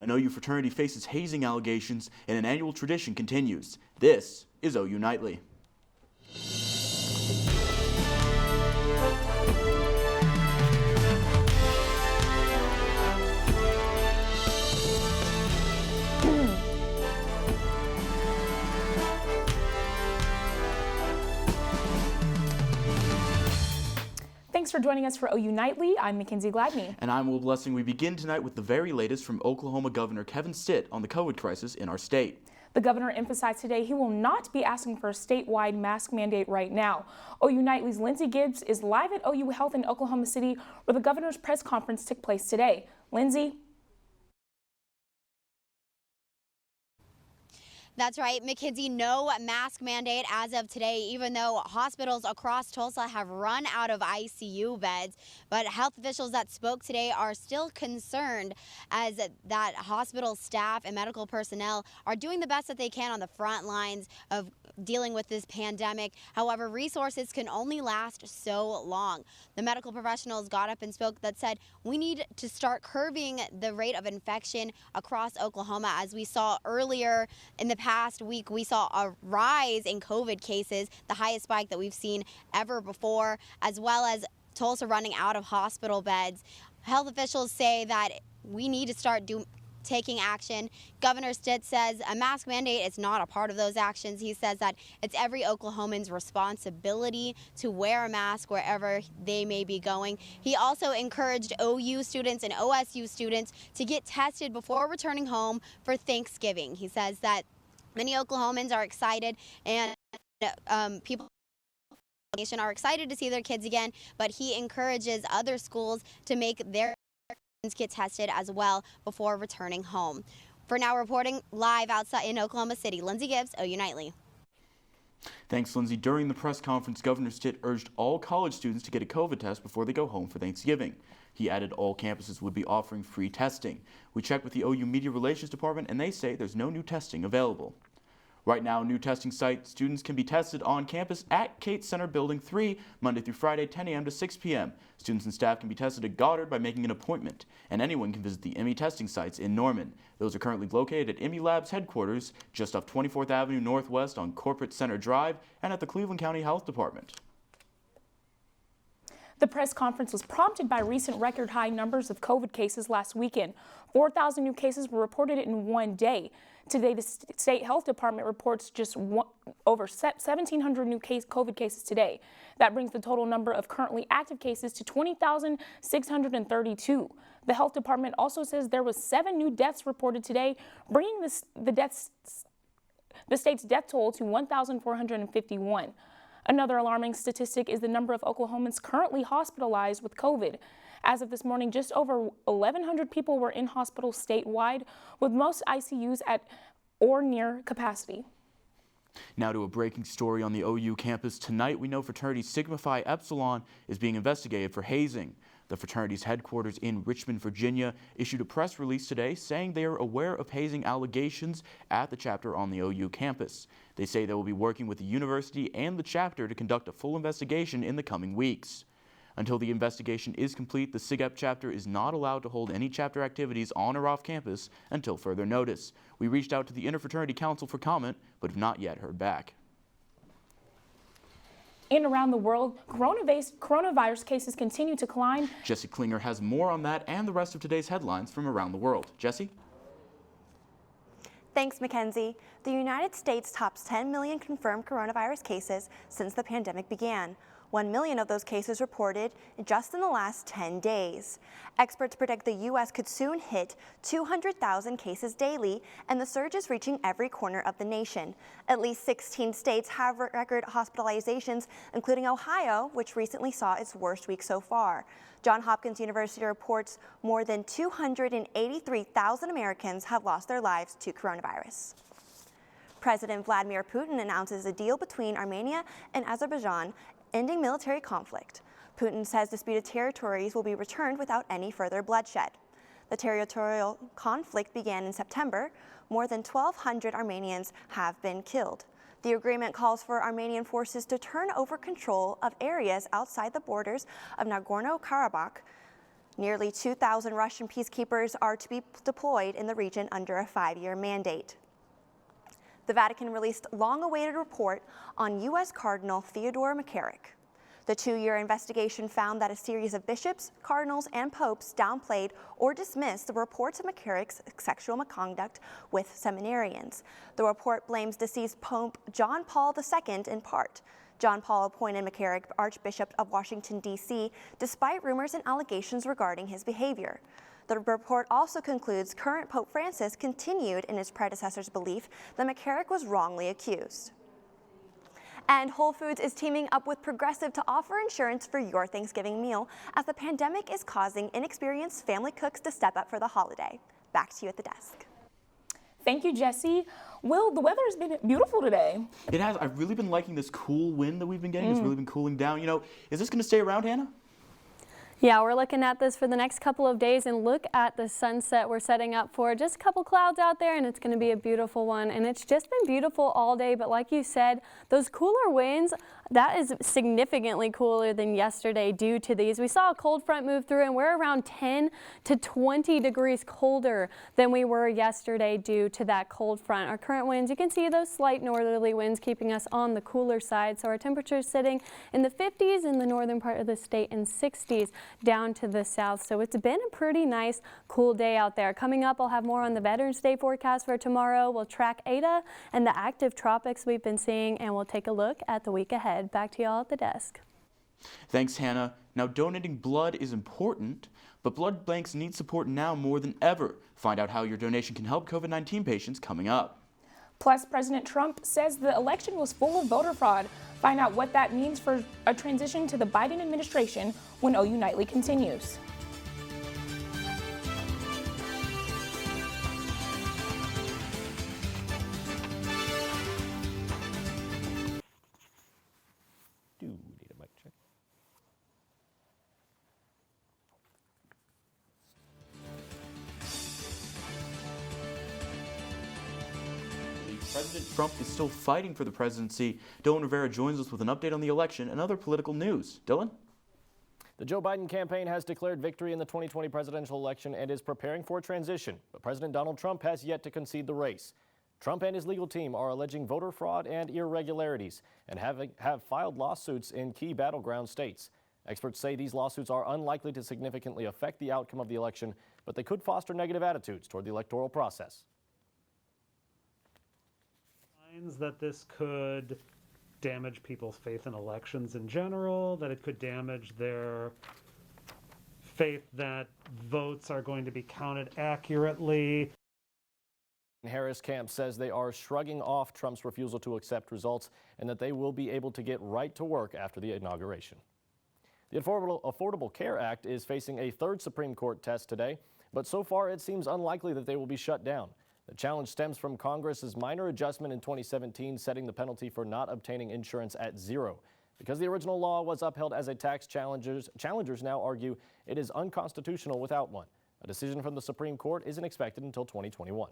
An OU fraternity faces hazing allegations, and an annual tradition continues. This is OU Nightly. Thanks for joining us for OU Nightly. I'm McKenzie Gladney. And I'm Will Blessing. We begin tonight with the very latest from Oklahoma Governor Kevin Stitt on the COVID crisis in our state. The governor emphasized today he will not be asking for a statewide mask mandate right now. OU Nightly's Lindsey Gibbs is live at OU Health in Oklahoma City, where the governor's press conference took place today. Lindsey? That's right, McKenzie, no mask mandate as of today, even though hospitals across Tulsa have run out of ICU beds. But health officials that spoke today are still concerned as that hospital staff and medical personnel are doing the best that they can on the front lines of dealing with this pandemic. However, resources can only last so long. The medical professionals got up and spoke that said we need to start curbing the rate of infection across Oklahoma. As we saw earlier in the past week, we saw a rise in COVID cases, the highest spike that we've seen ever before, as well as Tulsa running out of hospital beds. Health officials say that we need to start taking action. Governor Stitt says a mask mandate is not a part of those actions. He says that it's every Oklahoman's responsibility to wear a mask wherever they may be going. He also encouraged OU students and OSU students to get tested before returning home for Thanksgiving. He says that many Oklahomans are excited and people are excited to see their kids again, but he encourages other schools to make their get tested as well before returning home. For now, reporting live outside in Oklahoma City, Lindsey Gibbs, OU Nightly. Thanks, Lindsey. During the press conference, Governor Stitt urged all college students to get a COVID test before they go home for Thanksgiving. He added all campuses would be offering free testing. We checked with the OU Media Relations Department, and they say there's no new testing available. Right now, new testing site students can be tested on campus at Cates Center Building 3, Monday through Friday, 10 a.m. to 6 p.m. Students and staff can be tested at Goddard by making an appointment, and anyone can visit the Emmy testing sites in Norman. Those are currently located at Emmy Labs headquarters, just off 24th Avenue Northwest on Corporate Center Drive, and at the Cleveland County Health Department. The press conference was prompted by recent record high numbers of COVID cases last weekend. 4,000 new cases were reported in one day. Today, the state health department reports just over 1,700 new COVID cases today. That brings the total number of currently active cases to 20,632. The health department also says there was 7 new deaths reported today, bringing the state's death toll to 1,451. Another alarming statistic is the number of Oklahomans currently hospitalized with COVID. As of this morning, just over 1,100 people were in hospitals statewide, with most ICUs at or near capacity. Now to a breaking story on the OU campus. Tonight, we know fraternity Sigma Phi Epsilon is being investigated for hazing. The fraternity's headquarters in Richmond, Virginia, issued a press release today saying they are aware of hazing allegations at the chapter on the OU campus. They say they will be working with the university and the chapter to conduct a full investigation in the coming weeks. Until the investigation is complete, the SIGEP chapter is not allowed to hold any chapter activities on or off campus until further notice. We reached out to the Interfraternity Council for comment, but have not yet heard back. In around the world, coronavirus cases continue to climb. Jessie Klinger has more on that and the rest of today's headlines from around the world. Jessie? Thanks, McKenzie. The United States tops 10 million confirmed coronavirus cases since the pandemic began. 1 million of those cases reported just in the last 10 days. Experts predict the U.S. could soon hit 200,000 cases daily, and the surge is reaching every corner of the nation. At least 16 states have record hospitalizations, including Ohio, which recently saw its worst week so far. Johns Hopkins University reports more than 283,000 Americans have lost their lives to coronavirus. President Vladimir Putin announces a deal between Armenia and Azerbaijan ending military conflict. Putin says disputed territories will be returned without any further bloodshed. The territorial conflict began in September. More than 1,200 Armenians have been killed. The agreement calls for Armenian forces to turn over control of areas outside the borders of Nagorno-Karabakh Nearly 2,000 Russian peacekeepers are to be deployed in the region under a 5-year mandate. The Vatican released a long-awaited report on U.S. Cardinal Theodore McCarrick. The 2-year investigation found that a series of bishops, cardinals, and popes downplayed or dismissed the reports of McCarrick's sexual misconduct with seminarians. The report blames deceased Pope John Paul II in part. John Paul appointed McCarrick Archbishop of Washington, D.C., despite rumors and allegations regarding his behavior. The report also concludes current Pope Francis continued in his predecessor's belief that McCarrick was wrongly accused. And Whole Foods is teaming up with Progressive to offer insurance for your Thanksgiving meal as the pandemic is causing inexperienced family cooks to step up for the holiday. Back to you at the desk. Thank you, Jessie. Will, the weather has been beautiful today. It has. I've really been liking this cool wind that we've been getting. It's really been cooling down. You know, is this going to stay around, Hannah? Yeah, we're looking at this for the next couple of days, and look at the sunset we're setting up for. Just a couple clouds out there, and it's going to be a beautiful one. And it's just been beautiful all day, but like you said, those cooler winds, that is significantly cooler than yesterday due to these. We saw a cold front move through, and we're around 10 to 20 degrees colder than we were yesterday due to that cold front. Our current winds, you can see those slight northerly winds keeping us on the cooler side. So our temperature is sitting in the 50s in the northern part of the state and 60s down to the south. So it's been a pretty nice cool day out there. Coming up, I'll have more on the Veterans Day forecast for tomorrow. We'll track Ada and the active tropics we've been seeing, and we'll take a look at the week ahead. Back to y'all at the desk. Thanks, Hannah. Now, donating blood is important, but blood banks need support now more than ever. Find out how your donation can help COVID-19 patients coming up. Plus, President Trump says the election was full of voter fraud. Find out what that means for a transition to the Biden administration when OU Nightly continues. Need a mic check. President Trump is still fighting for the presidency. Dylan Rivera joins us with an update on the election and other political news. Dylan? The Joe Biden campaign has declared victory in the 2020 presidential election and is preparing for a transition, but President Donald Trump has yet to concede the race. Trump and his legal team are alleging voter fraud and irregularities and have filed lawsuits in key battleground states. Experts say these lawsuits are unlikely to significantly affect the outcome of the election, but they could foster negative attitudes toward the electoral process. That this could damage people's faith in elections in general, that it could damage their faith that votes are going to be counted accurately. Harris camp says they are shrugging off Trump's refusal to accept results and that they will be able to get right to work after the inauguration. The Affordable Care Act is facing a third Supreme Court test today, but so far it seems unlikely that they will be shut down. The challenge stems from Congress's minor adjustment in 2017, setting the penalty for not obtaining insurance at zero. Because the original law was upheld as a tax, challengers now argue it is unconstitutional without one. A decision from the Supreme Court isn't expected until 2021.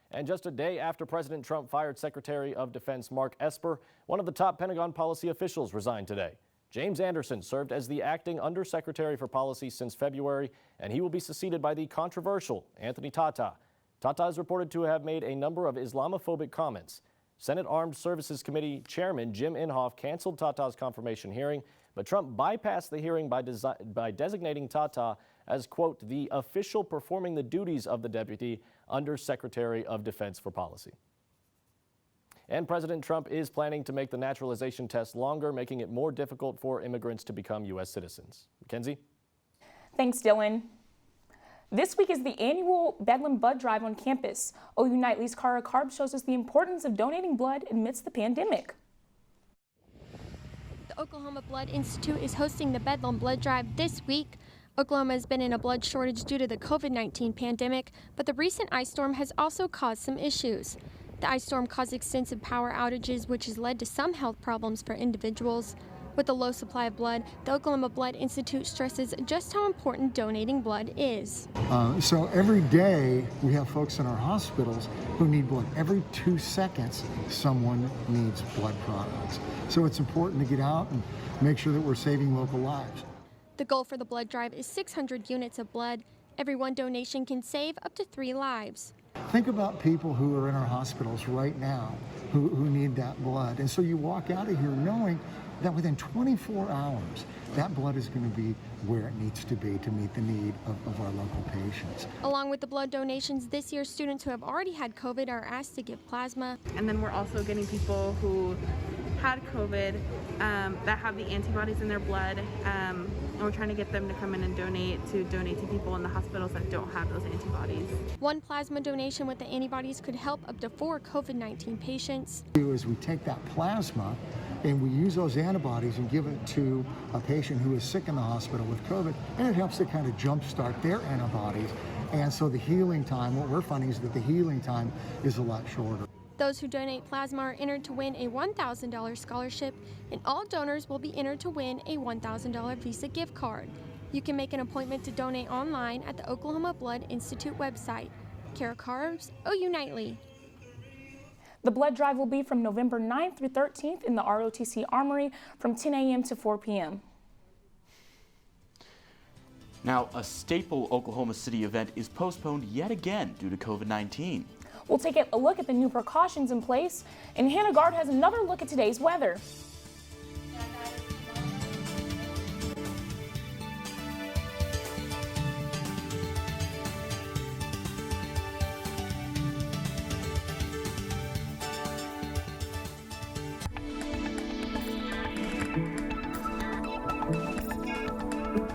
And just a day after President Trump fired Secretary of Defense Mark Esper, one of the top Pentagon policy officials resigned today. James Anderson served as the acting Undersecretary for Policy since February, and he will be succeeded by the controversial Anthony Tata. Tata is reported to have made a number of Islamophobic comments. Senate Armed Services Committee Chairman Jim Inhofe canceled Tata's confirmation hearing, but Trump bypassed the hearing by designating Tata as, quote, the official performing the duties of the Deputy Undersecretary of Defense for Policy. And President Trump is planning to make the naturalization test longer, making it more difficult for immigrants to become U.S. citizens. McKenzie? Thanks, Dylan. This week is the annual Bedlam Blood Drive on campus. OU Nightly's Cara Karb shows us the importance of donating blood amidst the pandemic. The Oklahoma Blood Institute is hosting the Bedlam Blood Drive this week. Oklahoma has been in a blood shortage due to the COVID-19 pandemic, but the recent ice storm has also caused some issues. The ice storm caused extensive power outages, which has led to some health problems for individuals. With a low supply of blood, the Oklahoma Blood Institute stresses just how important donating blood is. So every day we have folks in our hospitals who need blood. Every 2 seconds, someone needs blood products. So it's important to get out and make sure that we're saving local lives. The goal for the blood drive is 600 units of blood. Every one donation can save up to 3 lives. Think about people who are in our hospitals right now who need that blood. And so you walk out of here knowing that within 24 hours, that blood is going to be where it needs to be to meet the need of our local patients. Along with the blood donations, this year students who have already had COVID are asked to give plasma. And then we're also getting people who had COVID that have the antibodies in their blood, and we're trying to get them to come in and donate to people in the hospitals that don't have those antibodies. One plasma donation with the antibodies could help up to 4 COVID-19 patients. Is we take that plasma and we use those antibodies and give it to a patient who is sick in the hospital with COVID, and it helps to kind of jumpstart their antibodies. And so the healing time, what we're finding is that the healing time is a lot shorter. Those who donate plasma are entered to win a $1,000 scholarship, and all donors will be entered to win a $1,000 Visa gift card. You can make an appointment to donate online at the Oklahoma Blood Institute website. Kara Carbs, OU Nightly. The blood drive will be from November 9th through 13th in the ROTC Armory from 10 a.m. to 4 p.m. Now, a staple Oklahoma City event is postponed yet again due to COVID-19. We'll take a look at the new precautions in place, and Hannah Gard has another look at today's weather.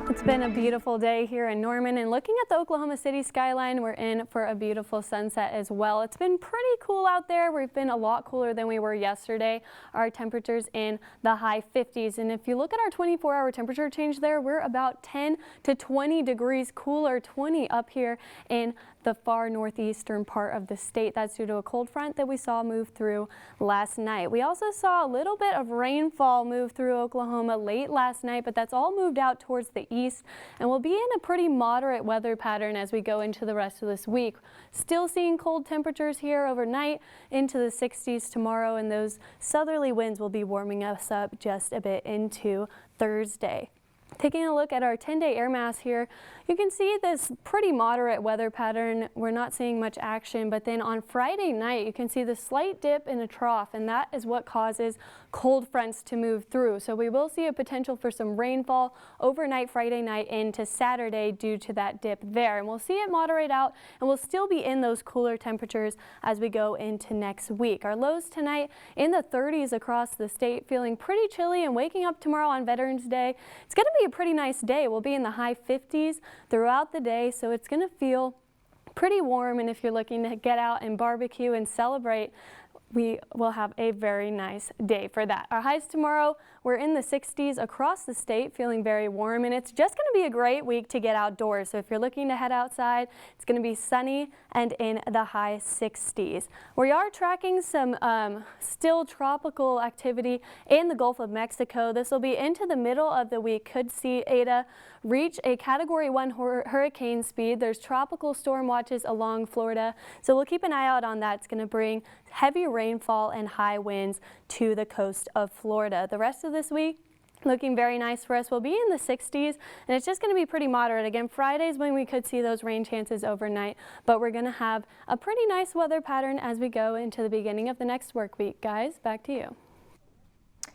It's been a beautiful day here in Norman, and looking at the Oklahoma City skyline, we're in for a beautiful sunset as well. It's been pretty cool out there. We've been a lot cooler than we were yesterday. Our temperatures in the high 50s, and if you look at our 24-hour temperature change there, we're about 10 to 20 degrees cooler, 20 up here in the far northeastern part of the state. That's due to a cold front that we saw move through last night. We also saw a little bit of rainfall move through Oklahoma late last night, but that's all moved out towards the east, and we'll be in a pretty moderate weather pattern as we go into the rest of this week. Still seeing cold temperatures here overnight into the 60s tomorrow, and those southerly winds will be warming us up just a bit into Thursday. Taking a look at our 10-day air mass here, you can see this pretty moderate weather pattern. We're not seeing much action, but then on Friday night, you can see the slight dip in a trough, and that is what causes cold fronts to move through. So we will see a potential for some rainfall overnight Friday night into Saturday due to that dip there. And we'll see it moderate out, and we'll still be in those cooler temperatures as we go into next week. Our lows tonight in the 30s across the state, feeling pretty chilly, and waking up tomorrow on Veterans Day, it's going to be a pretty nice day. We'll be in the high 50s throughout the day, so it's going to feel pretty warm, and if you're looking to get out and barbecue and celebrate, we will have a very nice day for that. Our highs tomorrow, we're in the 60s across the state, feeling very warm, and it's just going to be a great week to get outdoors. So if you're looking to head outside, it's going to be sunny and in the high 60s. We are tracking some still tropical activity in the Gulf of Mexico. This will be into the middle of the week. Could see Ada reach a Category 1 hurricane speed. There's tropical storm watches along Florida, so we'll keep an eye out on that. It's going to bring heavy rainfall and high winds to the coast of Florida. The rest of this week, looking very nice for us. We'll be in the 60s, and it's just going to be pretty moderate. Again, Friday's when we could see those rain chances overnight, but we're going to have a pretty nice weather pattern as we go into the beginning of the next work week. Guys, back to you.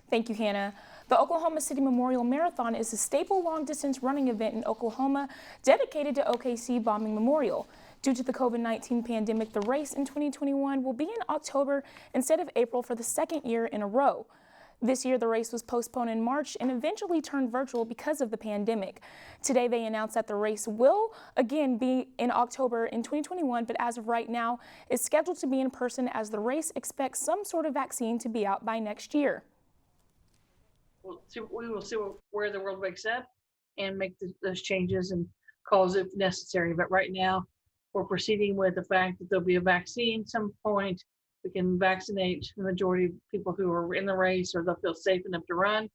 Thank you, Hannah. The Oklahoma City Memorial Marathon is a staple long-distance running event in Oklahoma dedicated to OKC Bombing Memorial. Due to the COVID-19 pandemic, the race in 2021 will be in October instead of April for the second year in a row. This year, the race was postponed in March and eventually turned virtual because of the pandemic. Today, they announced that the race will again be in October in 2021, but as of right now, is scheduled to be in person as the race expects some sort of vaccine to be out by next year. We will see where the world wakes up and make those changes and calls if necessary. But right now, we're proceeding with the fact that there'll be a vaccine at some point. We can vaccinate the majority of people who are in the race, or they'll feel safe enough to run.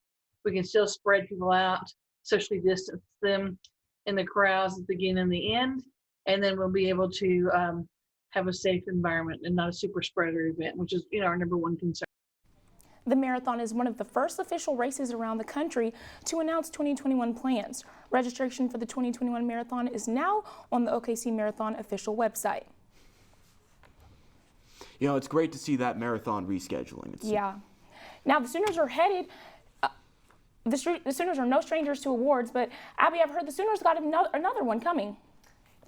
We can still spread people out, socially distance them in the crowds at the beginning and the end, and then we'll be able to have a safe environment and not a super spreader event, which is our number one concern. The marathon is one of the first official races around the country to announce 2021 plans. Registration for the 2021 marathon is now on the OKC Marathon official website. You know, it's great to see that marathon rescheduling. Yeah. Now the Sooners are headed. The Sooners are no strangers to awards, but Abby, I've heard the Sooners got another one coming.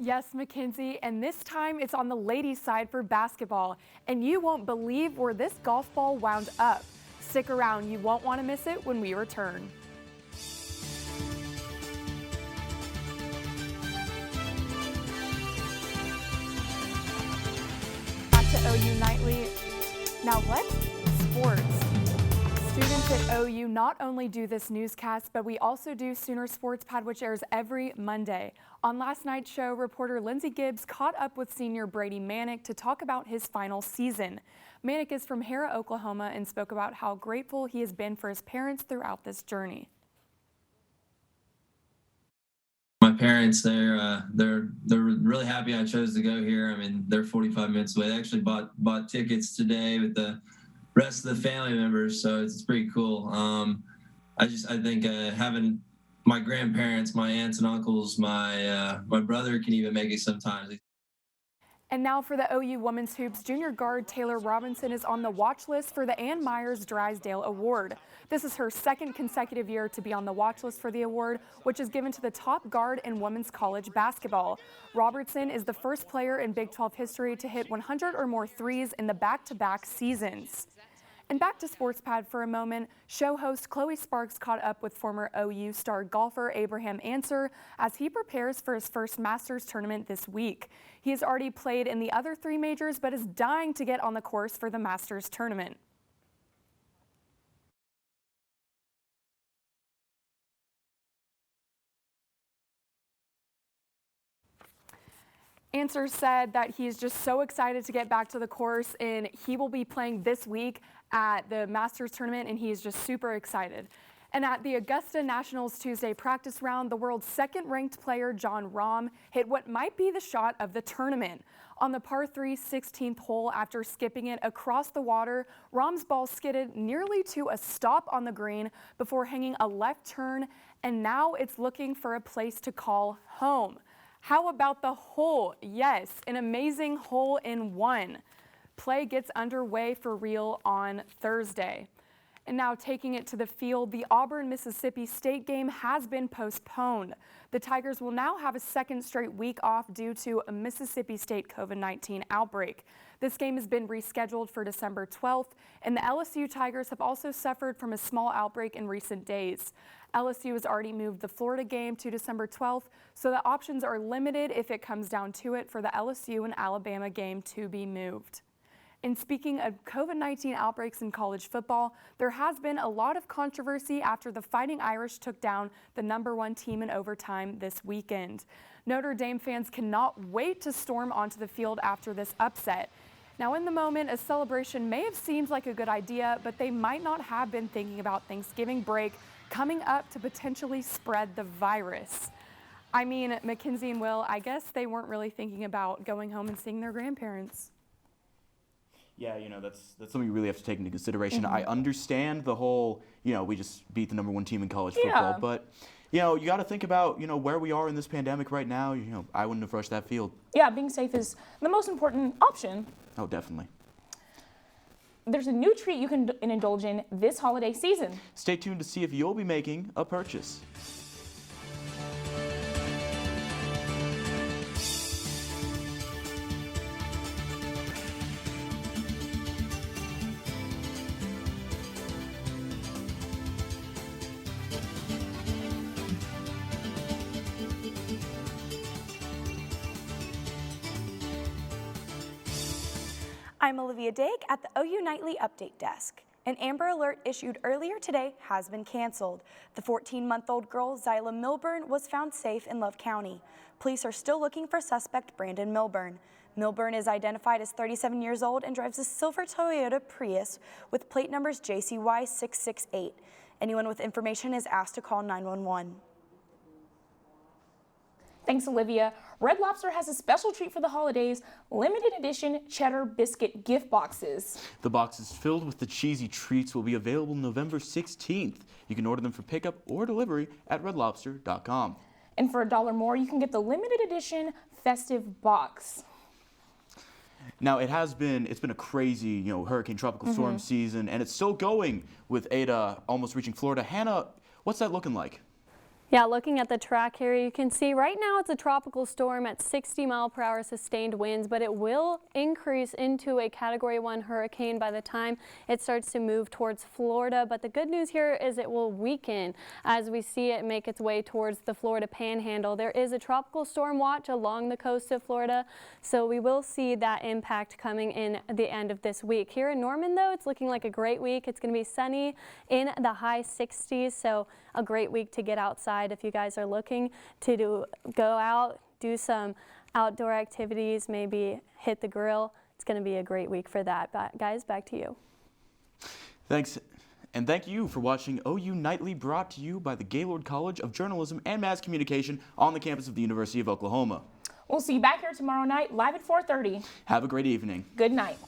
Yes, McKenzie, and this time it's on the ladies' side for basketball. And you won't believe where this golf ball wound up. Stick around, you won't want to miss it when we return. Back to OU Nightly. Now what? Sports. Students at OU not only do this newscast, but we also do Sooner Sports Pad, which airs every Monday. On last night's show, reporter Lindsey Gibbs caught up with senior Brady Manick to talk about his final season. Manick is from Hera, Oklahoma, and spoke about how grateful he has been for his parents throughout this journey. My parents, they're really happy I chose to go here. I mean, they're 45 minutes away. They actually bought tickets today with the rest of the family members, so it's pretty cool. I think having my grandparents, my aunts and uncles, my brother can even make it sometimes. And now for the OU Women's Hoops, junior guard Taylor Robinson is on the watch list for the Ann Myers Drysdale Award. This is her second consecutive year to be on the watch list for the award, which is given to the top guard in women's college basketball. Robertson is the first player in Big 12 history to hit 100 or more threes in the back-to-back seasons. And back to Sports Pad for a moment, show host Chloe Sparks caught up with former OU star golfer Abraham Ancer as he prepares for his first Masters tournament this week. He has already played in the other three majors, but is dying to get on the course for the Masters tournament. Ancer said that he is just so excited to get back to the course, and he will be playing this week at the Masters tournament, and he is just super excited. And at the Augusta Nationals Tuesday practice round, the world's second-ranked player, Jon Rahm, hit what might be the shot of the tournament. On the par 3 16th hole, after skipping it across the water, Rahm's ball skidded nearly to a stop on the green before hanging a left turn, and now it's looking for a place to call home. How about the hole? Yes, an amazing hole-in-one. Play gets underway for real on Thursday. And now taking it to the field, the Auburn-Mississippi State game has been postponed. The Tigers will now have a second straight week off due to a Mississippi State COVID-19 outbreak. This game has been rescheduled for December 12th, and the LSU Tigers have also suffered from a small outbreak in recent days. LSU has already moved the Florida game to December 12th, so the options are limited if it comes down to it for the LSU and Alabama game to be moved. And speaking of COVID-19 outbreaks in college football, there has been a lot of controversy after the Fighting Irish took down the #1 team in overtime this weekend. Notre Dame fans cannot wait to storm onto the field after this upset. Now, in the moment, a celebration may have seemed like a good idea, but they might not have been thinking about Thanksgiving break coming up to potentially spread the virus. I mean, McKenzie and Will, I guess they weren't really thinking about going home and seeing their grandparents. Yeah, you know, that's something you really have to take into consideration. I understand the whole, we just beat the #1 team in college football, but, you got to think about, where we are in this pandemic right now. I wouldn't have rushed that field. Yeah, being safe is the most important option. Oh, definitely. There's a new treat you can indulge in this holiday season. Stay tuned to see if you'll be making a purchase. I'm Olivia Dague at the OU Nightly Update Desk. An Amber Alert issued earlier today has been canceled. The 14-month-old girl, Zyla Milburn, was found safe in Love County. Police are still looking for suspect Brandon Milburn. Milburn is identified as 37 years old and drives a silver Toyota Prius with plate numbers JCY 668. Anyone with information is asked to call 911. Thanks, Olivia. Red Lobster has a special treat for the holidays, limited edition cheddar biscuit gift boxes. The boxes filled with the cheesy treats will be available November 16th. You can order them for pickup or delivery at redlobster.com. And for $1 more, you can get the limited edition festive box. Now, it's been a crazy, hurricane tropical storm season, and it's still going with Ada almost reaching Florida. Hannah, what's that looking like? Yeah, looking at the track here, you can see right now it's a tropical storm at 60-mile-per-hour sustained winds, but it will increase into a Category 1 hurricane by the time it starts to move towards Florida. But the good news here is it will weaken as we see it make its way towards the Florida Panhandle. There is a tropical storm watch along the coast of Florida, so we will see that impact coming in the end of this week. Here in Norman, though, it's looking like a great week. It's going to be sunny in the high 60s, so a great week to get outside if you guys are looking to go out, do some outdoor activities, maybe hit the grill. It's going to be a great week for that. But guys, back to you. Thanks. And thank you for watching OU Nightly, brought to you by the Gaylord College of Journalism and Mass Communication on the campus of the University of Oklahoma. We'll see you back here tomorrow night, live at 4:30. Have a great evening. Good night.